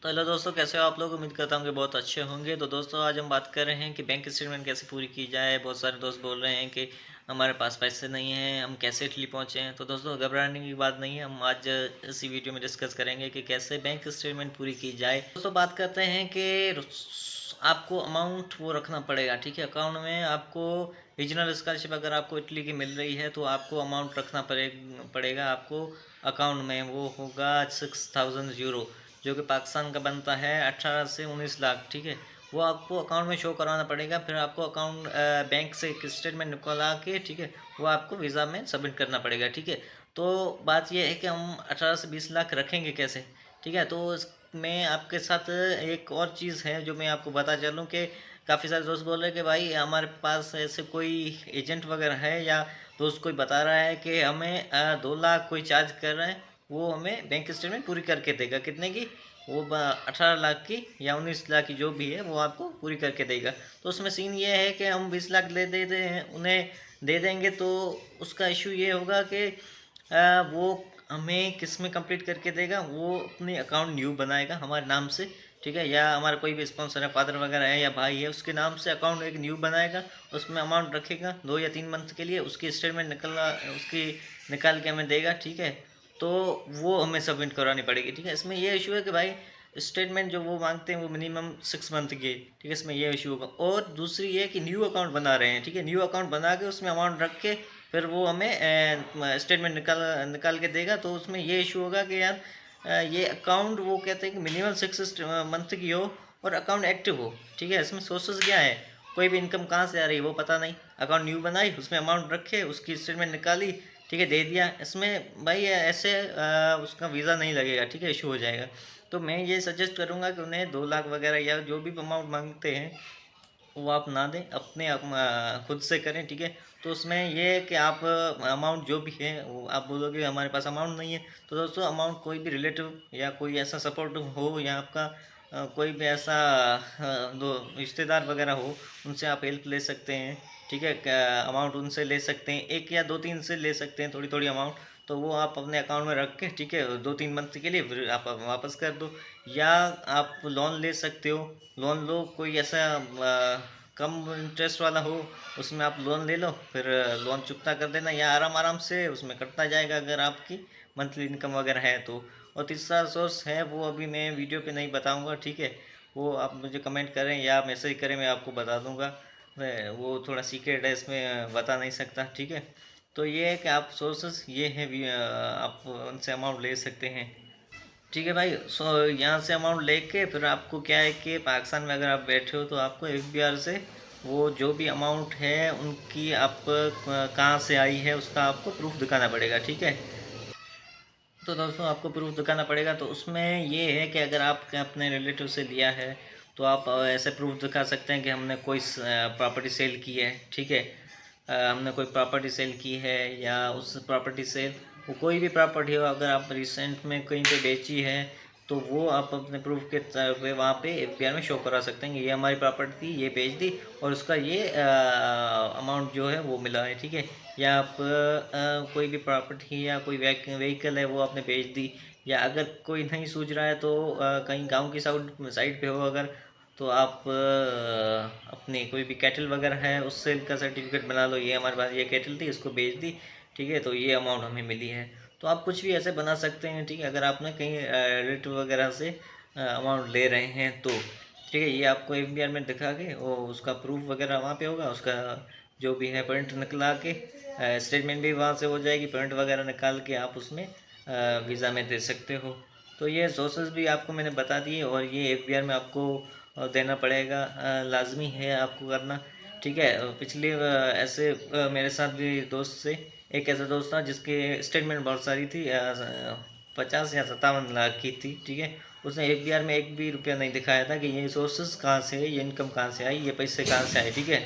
तो हेलो दोस्तों, कैसे हो आप लोग। उम्मीद करता हूँ कि बहुत अच्छे होंगे। तो दोस्तों आज हम बात कर रहे हैं कि बैंक स्टेटमेंट कैसे पूरी की जाए। बहुत सारे दोस्त बोल रहे हैं कि हमारे पास पैसे नहीं हैं, हम कैसे इटली पहुँचे हैं। तो दोस्तों घबराने की बात नहीं है, हम आज इसी वीडियो में डिस्कस करेंगे कि कैसे बैंक स्टेटमेंट पूरी की जाए। दोस्तों बात करते हैं कि आपको अमाउंट वो रखना पड़ेगा, ठीक है। अकाउंट में आपको रीजनल स्कॉलरशिप अगर आपको इटली की मिल रही है तो आपको अमाउंट रखना पड़ेगा आपको अकाउंट में। वो होगा 6000 यूरो, जो कि पाकिस्तान का बनता है 18 से 19 लाख, ठीक है। वो आपको अकाउंट में शो कराना पड़ेगा। फिर आपको अकाउंट बैंक से एक स्टेटमेंट निकला के, ठीक है, वो आपको वीज़ा में सबमिट करना पड़ेगा, ठीक है। तो बात यह है कि हम 18 से 20 लाख रखेंगे कैसे, ठीक है। तो मैं आपके साथ एक और चीज़ है जो मैं आपको बता चलूँ कि काफ़ी सारे दोस्त बोल रहे हैं कि भाई हमारे पास ऐसे कोई एजेंट वगैरह है, या दोस्त कोई बता रहा है कि हमें 2 लाख कोई चार्ज कर रहा है, वो हमें बैंक स्टेटमेंट पूरी करके देगा। कितने की? वो 18 लाख की या 19 लाख की जो भी है वो आपको पूरी करके देगा। तो उसमें सीन ये है कि हम 20 लाख ले देते हैं, उन्हें दे देंगे तो उसका इशू ये होगा कि वो हमें किस में कंप्लीट करके देगा। वो अपने अकाउंट न्यू बनाएगा हमारे नाम से, ठीक है, या हमारा कोई भी स्पॉन्सर है, फादर वगैरह है या भाई है, उसके नाम से अकाउंट एक न्यू बनाएगा। उसमें अमाउंट रखेगा 2 या 3 मंथ के लिए, उसकी स्टेटमेंट निकाल के हमें देगा, ठीक है। तो वो हमें सबमिट करवानी पड़ेगी, ठीक है। इसमें ये इशू है कि भाई स्टेटमेंट जो वो मांगते हैं वो मिनिमम 6 मंथ की है, ठीक है। इसमें ये इशू होगा। और दूसरी ये कि न्यू अकाउंट बना रहे हैं, ठीक है, न्यू अकाउंट बना के उसमें अमाउंट रख के फिर वो हमें स्टेटमेंट निकाल के देगा। तो उसमें ये इशू होगा कि यार ये अकाउंट वो कहते हैं कि मिनिमम 6 मंथ की हो और अकाउंट एक्टिव हो, ठीक है। इसमें सोर्सेज क्या है, कोई भी इनकम कहाँ से आ रही है वो पता नहीं। अकाउंट न्यू बनाई, उसमें अमाउंट रखे, उसकी स्टेटमेंट निकाली, ठीक है, दे दिया। इसमें भाई ऐसे उसका वीज़ा नहीं लगेगा, ठीक है, इशू हो जाएगा। तो मैं ये सजेस्ट करूँगा कि उन्हें 2 लाख वगैरह या जो भी अमाउंट मांगते हैं वो आप ना दें, अपने खुद से करें, ठीक है। तो उसमें ये है कि आप अमाउंट जो भी है वो आप बोलोगे हमारे पास अमाउंट नहीं है, तो दोस्तों अमाउंट कोई भी रिलेटिव या कोई ऐसा सपोर्ट हो, या आपका कोई भी ऐसा दो रिश्तेदार वगैरह हो, उनसे आप हेल्प ले सकते हैं, ठीक है। अमाउंट उनसे ले सकते हैं, एक या दो तीन से ले सकते हैं थोड़ी थोड़ी अमाउंट। तो वो आप अपने अकाउंट में रख के, ठीक है, 2-3 मंथ के लिए फिर आप वापस कर दो। या आप लोन ले सकते हो, लोन लो, कोई ऐसा कम इंटरेस्ट वाला हो, उसमें आप लोन ले लो, फिर लोन चुकता कर देना, या आराम आराम से उसमें कटता जाएगा अगर आपकी मंथली इनकम वगैरह है तो। और तीसरा सोर्स है वो अभी मैं वीडियो पे नहीं बताऊंगा, ठीक है। वो आप मुझे कमेंट करें या मैसेज करें, मैं आपको बता दूंगा। वो थोड़ा सीक्रेट है, इसमें बता नहीं सकता, ठीक है। तो ये है कि आप सोर्सेस ये हैं, आप उनसे अमाउंट ले सकते हैं, ठीक है भाई। यहाँ से अमाउंट लेके फिर आपको क्या है कि पाकिस्तान में अगर आप बैठे हो तो आपको एफबीआर से वो जो भी अमाउंट है उनकी आप कहाँ से आई है उसका आपको प्रूफ दिखाना पड़ेगा, ठीक है। तो दोस्तों आपको प्रूफ दिखाना पड़ेगा। तो उसमें ये है कि अगर आपने अपने रिलेटिव से लिया है तो आप ऐसे प्रूफ दिखा सकते हैं कि हमने कोई प्रॉपर्टी सेल की है, ठीक है। हमने कोई प्रॉपर्टी सेल की है, या उस प्रॉपर्टी सेल वो कोई भी प्रॉपर्टी हो अगर आप रिसेंट में कहीं पे बेची है, तो वो आप अपने प्रूफ के तौर पे वहाँ पे एफबीआर में शो करा सकते हैं कि ये हमारी प्रॉपर्टी थी, ये बेच दी और उसका ये अमाउंट जो है वो मिला है, ठीक है। या आप कोई भी प्रॉपर्टी या कोई व्हीकल है वो आपने बेच दी। या अगर कोई नहीं सूझ रहा है तो कहीं गांव की साइड पे हो अगर, तो आप अपनी कोई भी कैटल वगैरह है उससे का सर्टिफिकेट बना लो, ये हमारे पास ये कैटल थी, इसको बेच दी, ठीक है, तो ये अमाउंट हमें मिली है। तो आप कुछ भी ऐसे बना सकते हैं, ठीक है, अगर आपने कहीं रिलेटिव वगैरह से अमाउंट ले रहे हैं तो, ठीक है। ये आपको एफबीआर में दिखा के वो उसका प्रूफ वगैरह वहाँ पे होगा, उसका जो भी है प्रिंट निकला के स्टेटमेंट भी वहाँ से हो जाएगी, प्रिंट वगैरह निकाल के आप उसमें वीज़ा में दे सकते हो। तो ये सोर्सेज भी आपको मैंने बता दिए, और ये एफबीआर में आपको देना पड़ेगा, लाजमी है आपको करना, ठीक है। पिछले ऐसे मेरे साथ भी दोस्त से एक ऐसा दोस्त था जिसके स्टेटमेंट बहुत सारी थी, 50 या 57 लाख की थी, ठीक है। उसने एफबीआर में एक भी रुपया नहीं दिखाया था कि ये सोर्सेज कहाँ से है, ये इनकम कहाँ से आई, ये पैसे कहाँ से आए, ठीक है।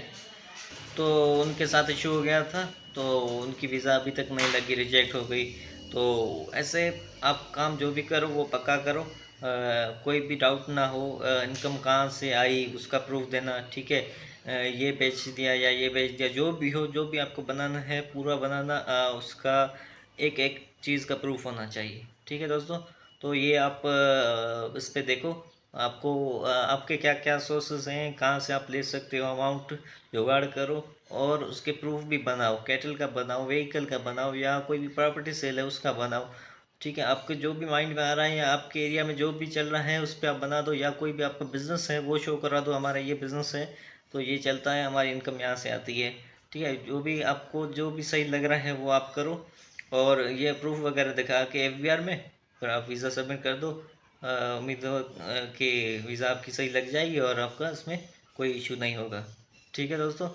तो उनके साथ इशू हो गया था, तो उनकी वीज़ा अभी तक नहीं लगी, रिजेक्ट हो गई। तो ऐसे आप काम जो भी करो वो पक्का करो, कोई भी डाउट ना हो, इनकम कहाँ से आई उसका प्रूफ देना, ठीक है। ये बेच दिया या ये बेच दिया, जो भी हो, जो भी आपको बनाना है पूरा बनाना, उसका एक एक चीज़ का प्रूफ होना चाहिए, ठीक है दोस्तों। तो ये आप इस पे देखो, आपको आपके क्या क्या सोर्सेस हैं, कहाँ से आप ले सकते हो अमाउंट, जुगाड़ करो और उसके प्रूफ भी बनाओ, कैटल का बनाओ, व्हीकल का बनाओ, या कोई भी प्रॉपर्टी सेल है उसका बनाओ। ठीक है, आपके जो भी माइंड में आ रहा है या आपके एरिया में जो भी चल रहा है उस पर आप बना दो, या कोई भी आपका बिजनेस है वो शो करा दो, हमारा ये बिजनेस है तो ये चलता है, हमारी इनकम यहाँ से आती है। ठीक है, जो भी आपको जो भी सही लग रहा है वो आप करो, और ये प्रूफ वगैरह दिखा के एफबीआर में फिर आप वीज़ा सबमिट कर दो। उम्मीद हो कि वीज़ा आपकी सही लग जाएगी और आपका इसमें कोई इशू नहीं होगा। ठीक है दोस्तों।